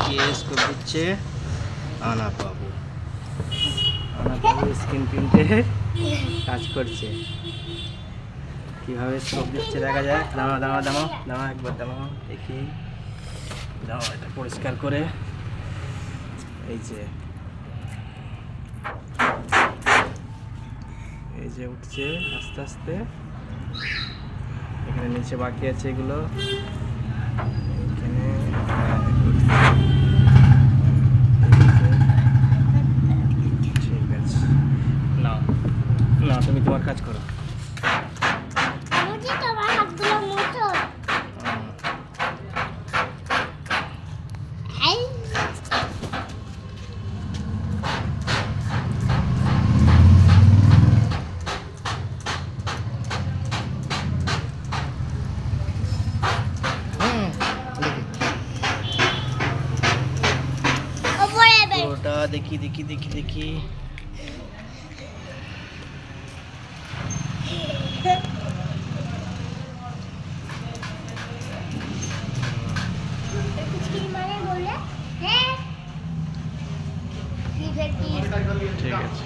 কে scope দিচ্ছে আনা বাবু। আনা বাবু স্ক্রিন প্রিন্টে কাজ করছে। কিভাবে স্কোপ দিচ্ছে দেখা যায়। দাঁড়াও দাঁড়াও দাঁড়াও দাঁড়াও, একবার দাঁড়াও দেখি। দাঁড়াও এটা পরিষ্কার করে। এই যে এই যে উঠছে আস্তে আস্তে। এখানে নিচে বাকি আছে এগুলো। এখানে ঠিক আছে, না না তুমি তোমার কাজ করো। পুরোটা দেখি দেখি দেখি দেখি। ঠিক আছে।